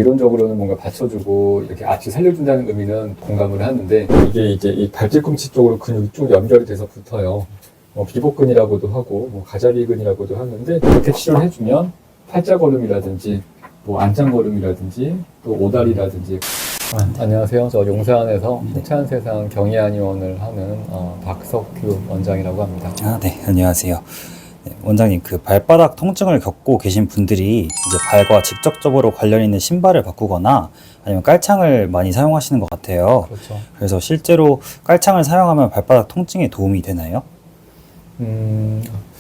이론적으로는 뭔가 받쳐주고 이렇게 아치 살려준다는 의미는 공감을 하는데, 이게 이제 이 발뒤꿈치 쪽으로 근육이 쭉 연결이 돼서 붙어요. 비복근이라고도 하고 가자리근이라고도 하는데, 이렇게 치료를 해주면 팔자걸음이라든지 안짱걸음이라든지 또 오다리라든지. 안녕하세요. 저 용산에서 희찬세상 경희한의원을 하는 박석규 원장이라고 합니다. 네, 안녕하세요. 네, 원장님, 그 발바닥 통증을 겪고 계신 분들이 이제 발과 직접적으로 관련 있는 신발을 바꾸거나 아니면 깔창을 많이 사용하시는 것 같아요. 그렇죠. 그래서 실제로 깔창을 사용하면 발바닥 통증에 도움이 되나요?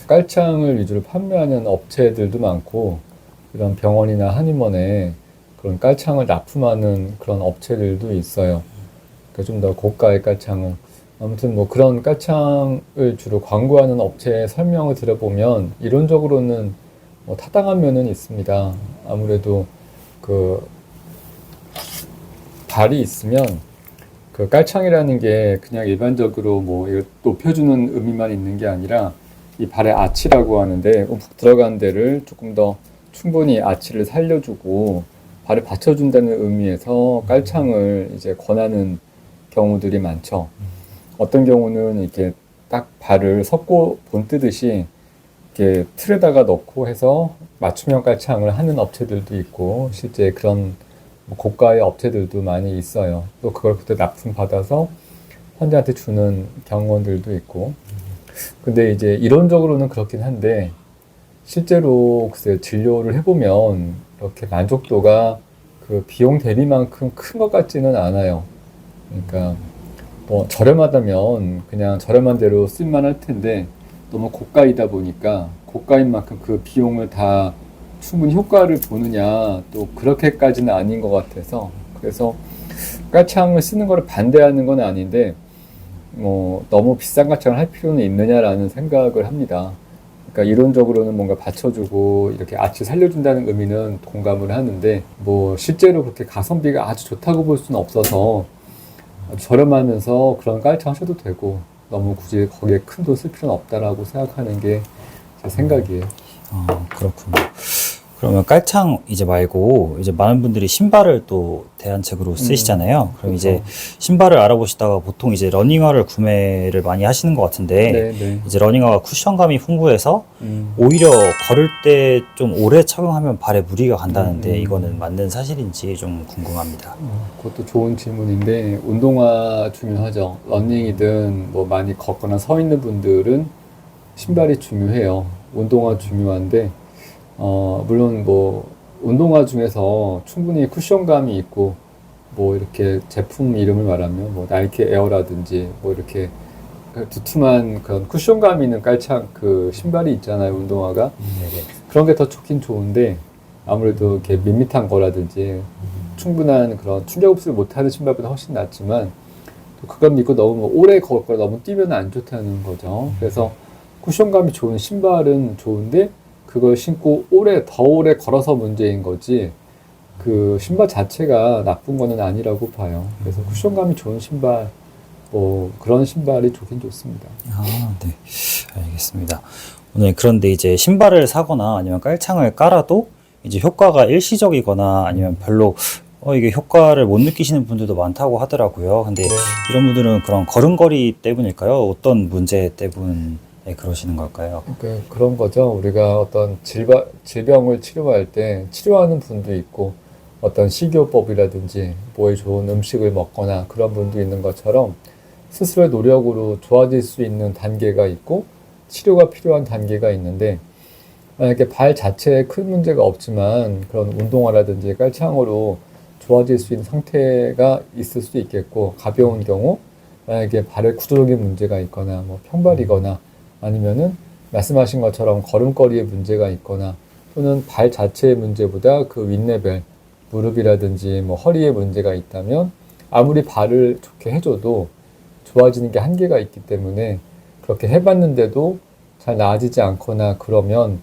깔창을 위주로 판매하는 업체들도 많고, 이런 병원이나 한의원에 그런 깔창을 납품하는 그런 업체들도 있어요. 그러니까 좀 더 고가의 깔창을. 아무튼 그런 깔창을 주로 광고하는 업체의 설명을 들어보면 이론적으로는 타당한 면은 있습니다. 아무래도 그 발이 있으면 그 깔창이라는 게 그냥 일반적으로 이걸 높여주는 의미만 있는 게 아니라, 이 발의 아치라고 하는데 움푹 들어간 데를 조금 더 충분히 아치를 살려주고 발을 받쳐준다는 의미에서 깔창을 이제 권하는 경우들이 많죠. 어떤 경우는 이렇게 딱 발을 석고 본 뜨듯이 이렇게 틀에다가 넣고 해서 맞춤형 깔창을 하는 업체들도 있고, 실제 그런 고가의 업체들도 많이 있어요. 또 그걸 그때 납품 받아서 환자한테 주는 경우들도 있고. 근데 이제 이론적으로는 그렇긴 한데, 실제로 글쎄 진료를 해보면 이렇게 만족도가 그 비용 대비만큼 큰 것 같지는 않아요. 그러니까 저렴하다면 그냥 저렴한 대로 쓸만할 텐데, 너무 고가이다 보니까 고가인 만큼 그 비용을 다 충분히 효과를 보느냐, 또 그렇게까지는 아닌 것 같아서. 그래서 깔창을 쓰는 거를 반대하는 건 아닌데, 너무 비싼 깔창을 할 필요는 있느냐라는 생각을 합니다. 그러니까 이론적으로는 뭔가 받쳐주고 이렇게 아치 살려준다는 의미는 공감을 하는데, 실제로 그렇게 가성비가 아주 좋다고 볼 수는 없어서 저렴하면서 그런 깔창 하셔도 되고, 너무 굳이 거기에 큰 돈 쓸 필요는 없다라고 생각하는 게 제 생각이에요. 그렇군요. 그러면 깔창 이제 말고 이제 많은 분들이 신발을 또 대안책으로 쓰시잖아요. 그럼 그렇죠. 이제 신발을 알아보시다가 보통 이제 러닝화를 구매를 많이 하시는 것 같은데, 네. 이제 러닝화가 쿠션감이 풍부해서 오히려 걸을 때 좀 오래 착용하면 발에 무리가 간다는데 이거는 맞는 사실인지 좀 궁금합니다. 그것도 좋은 질문인데, 운동화 중요하죠. 러닝이든 많이 걷거나 서 있는 분들은 신발이 중요해요. 운동화 중요한데, 물론 운동화 중에서 충분히 쿠션감이 있고, 이렇게 제품 이름을 말하면 나이키 에어라든지 이렇게 두툼한 그런 쿠션감 있는 깔창 그 신발이 있잖아요, 운동화가. 그런 게 더 좋긴 좋은데, 아무래도 이렇게 밋밋한 거라든지 충분한 그런 충격 흡수를 못하는 신발보다 훨씬 낫지만, 또 그걸 믿고 너무 오래 걷거나 너무 뛰면 안 좋다는 거죠. 그래서 쿠션감이 좋은 신발은 좋은데, 그걸 신고 더 오래 걸어서 문제인 거지, 그 신발 자체가 나쁜 거는 아니라고 봐요. 그래서 쿠션감이 좋은 신발, 그런 신발이 좋긴 좋습니다. 네. 알겠습니다. 오늘 그런데 이제 신발을 사거나 아니면 깔창을 깔아도 이제 효과가 일시적이거나 아니면 별로 이게 효과를 못 느끼시는 분들도 많다고 하더라고요. 근데 이런 분들은 그런 걸음걸이 때문일까요? 어떤 문제 때문에 그러시는 걸까요? 그런 거죠. 우리가 어떤 질병을 치료할 때 치료하는 분도 있고, 어떤 식이요법이라든지 뭐에 좋은 음식을 먹거나 그런 분도 있는 것처럼, 스스로의 노력으로 좋아질 수 있는 단계가 있고 치료가 필요한 단계가 있는데, 만약에 발 자체에 큰 문제가 없지만 그런 운동화라든지 깔창으로 좋아질 수 있는 상태가 있을 수도 있겠고, 가벼운 경우 만약에 발에 구조적인 문제가 있거나 평발이거나, 아니면은 말씀하신 것처럼 걸음걸이에 문제가 있거나, 또는 발 자체의 문제보다 그 윗레벨, 무릎이라든지 허리에 문제가 있다면 아무리 발을 좋게 해줘도 좋아지는 게 한계가 있기 때문에, 그렇게 해봤는데도 잘 나아지지 않거나 그러면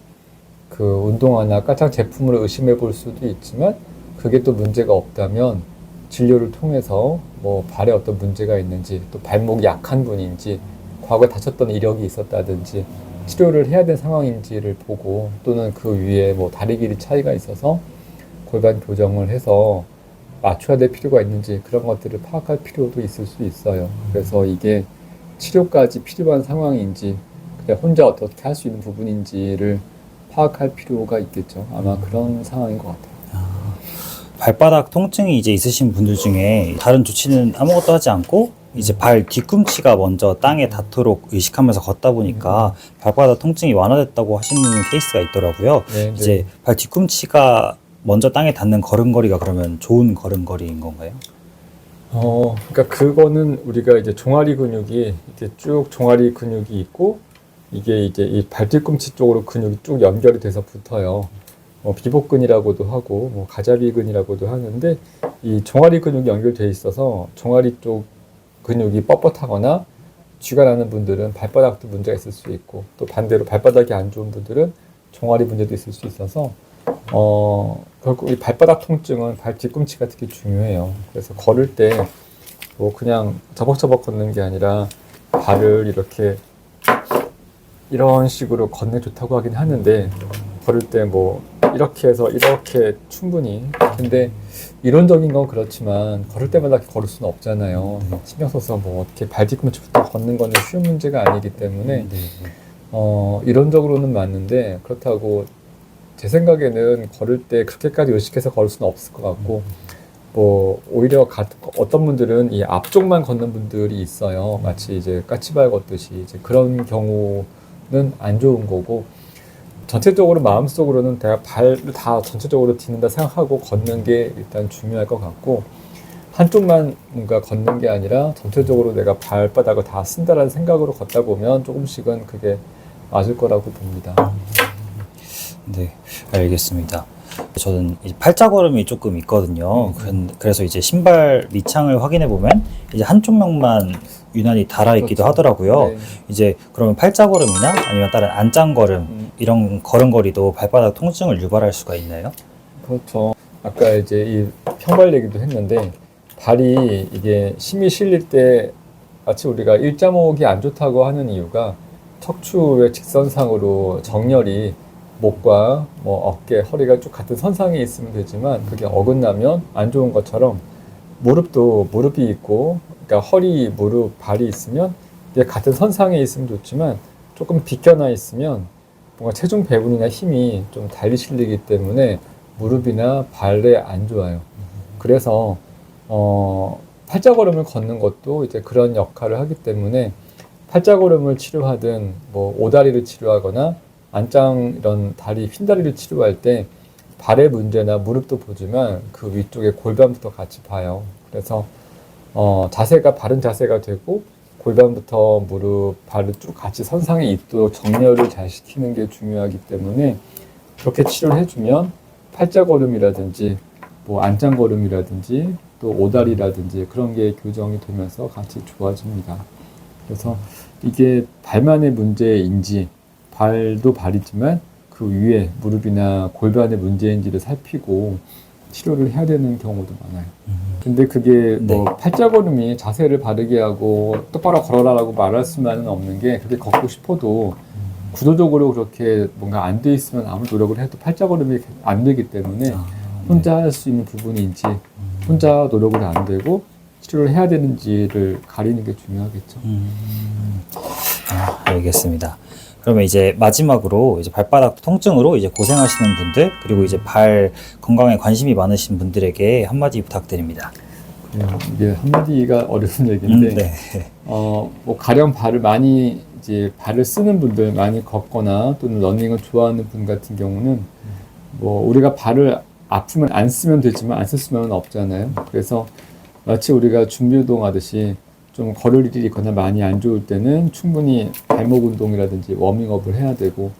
그 운동화나 깔창 제품을 의심해 볼 수도 있지만, 그게 또 문제가 없다면 진료를 통해서 발에 어떤 문제가 있는지, 또 발목이 약한 분인지, 과거에 다쳤던 이력이 있었다든지 치료를 해야 될 상황인지를 보고, 또는 그 위에 다리 길이 차이가 있어서 골반 교정을 해서 맞춰야 될 필요가 있는지 그런 것들을 파악할 필요도 있을 수 있어요. 그래서 이게 치료까지 필요한 상황인지 그냥 혼자 어떻게 할 수 있는 부분인지를 파악할 필요가 있겠죠. 아마 그런 상황인 것 같아요. 발바닥 통증이 이제 있으신 분들 중에 다른 조치는 아무것도 하지 않고 이제 발 뒤꿈치가 먼저 땅에 닿도록 의식하면서 걷다 보니까 발바닥 통증이 완화됐다고 하시는 케이스가 있더라고요. 네, 이제 발 뒤꿈치가 먼저 땅에 닿는 걸음걸이가 그러면 좋은 걸음걸이인 건가요? 그러니까 그거는 우리가 이제 종아리 근육이 이렇게 쭉 종아리 근육이 있고 이게 이제 이 발뒤꿈치 쪽으로 근육이 쭉 연결이 돼서 붙어요. 비복근이라고도 하고 뭐 가자비근이라고도 하는데 이 종아리 근육이 연결돼 있어서 종아리 쪽 근육이 뻣뻣하거나 쥐가 나는 분들은 발바닥도 문제가 있을 수 있고 또 반대로 발바닥이 안 좋은 분들은 종아리 문제도 있을 수 있어서 결국 이 발바닥 통증은 발 뒤꿈치가 특히 중요해요. 그래서 걸을 때 뭐 그냥 저벅저벅 걷는 게 아니라 발을 이렇게 이런 식으로 걷는 게 좋다고 하긴 하는데 걸을 때 뭐 이렇게 해서 이렇게 충분히 근데 이론적인 건 그렇지만 걸을 때마다 이렇게 걸을 수는 없잖아요. 신경 써서 뭐 어떻게 발 뒤꿈치부터 걷는 거는 쉬운 문제가 아니기 때문에 이론적으로는 맞는데 그렇다고 제 생각에는 걸을 때 그렇게까지 의식해서 걸을 수는 없을 것 같고 뭐 오히려 어떤 분들은 이 앞쪽만 걷는 분들이 있어요. 마치 이제 까치발 걷듯이 이제 그런 경우는 안 좋은 거고 전체적으로 마음속으로는 내가 발을 다 전체적으로 딛는다 생각하고 걷는 게 일단 중요할 것 같고 한쪽만 뭔가 걷는 게 아니라 전체적으로 내가 발바닥을 다 쓴다라는 생각으로 걷다 보면 조금씩은 그게 맞을 거라고 봅니다. 네, 알겠습니다. 저는 이제 팔자걸음이 조금 있거든요. 그래서 이제 신발 밑창을 확인해 보면 이제 한쪽 면만 유난히 닳아 있기도 그렇죠. 하더라고요. 네. 이제 그러면 팔자걸음이나 아니면 다른 안짱걸음 이런 걸음걸이도 발바닥 통증을 유발할 수가 있나요? 그렇죠. 아까 이제 이 평발 얘기도 했는데 발이 이게 힘이 실릴 때 마치 우리가 일자목이 안 좋다고 하는 이유가 척추의 직선상으로 정렬이 목과 뭐 어깨, 허리가 쭉 같은 선상에 있으면 되지만 그게 어긋나면 안 좋은 것처럼 무릎이 있고 그러니까 허리, 무릎, 발이 있으면 이게 같은 선상에 있으면 좋지만 조금 비껴나 있으면 뭔가 체중 배분이나 힘이 좀 달리 실리기 때문에 무릎이나 발에 안 좋아요. 그래서 팔자걸음을 걷는 것도 이제 그런 역할을 하기 때문에 팔자걸음을 치료하든 뭐 오다리를 치료하거나 안짱 이런 다리 휜다리를 치료할 때 발의 문제나 무릎도 보지만 그 위쪽에 골반부터 같이 봐요. 그래서 자세가 바른 자세가 되고 골반부터 무릎, 발을 쭉 같이 선상에 있도록 정렬을 잘 시키는 게 중요하기 때문에 그렇게 치료를 해주면 팔자걸음이라든지 뭐 안짱걸음이라든지 또 오다리라든지 그런 게 교정이 되면서 같이 좋아집니다. 그래서 이게 발만의 문제인지 발도 발이지만 그 위에 무릎이나 골반의 문제인지를 살피고 치료를 해야 되는 경우도 많아요. 근데 그게 뭐 팔자걸음이 자세를 바르게 하고 똑바로 걸어라라고 말할 수만은 없는 게 그렇게 걷고 싶어도 구조적으로 그렇게 뭔가 안 돼 있으면 아무리 노력을 해도 팔자걸음이 안 되기 때문에 혼자 할 수 있는 부분인지 혼자 노력을 안 되고 치료를 해야 되는지를 가리는 게 중요하겠죠. 알겠습니다. 그러면 이제 마지막으로 이제 발바닥 통증으로 이제 고생하시는 분들 그리고 이제 발 건강에 관심이 많으신 분들에게 한마디 부탁드립니다. 이게 한마디가 어려운 얘기인데, 네. 뭐 가령 발을 많이 이제 발을 쓰는 분들 많이 걷거나 또는 러닝을 좋아하는 분 같은 경우는 뭐 우리가 발을 아프면 안 쓰면 되지만 안 쓸 수는 없잖아요. 그래서 마치 우리가 준비 운동 하듯이 좀 걸을 일이 있거나 많이 안 좋을 때는 충분히 발목 운동이라든지 워밍업을 해야 되고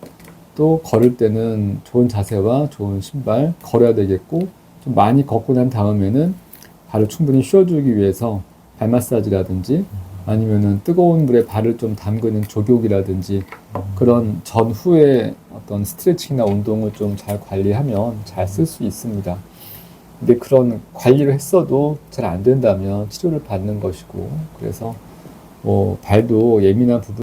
또 걸을 때는 좋은 자세와 좋은 신발 걸어야 되겠고 좀 많이 걷고 난 다음에는 발을 충분히 쉬어주기 위해서 발 마사지라든지 아니면은 뜨거운 물에 발을 좀 담그는 족욕이라든지 그런 전후에 어떤 스트레칭이나 운동을 좀 잘 관리하면 잘 쓸 수 있습니다. 근데 그런 관리를 했어도 잘 안 된다면 치료를 받는 것이고 그래서 뭐 발도 예민한 부분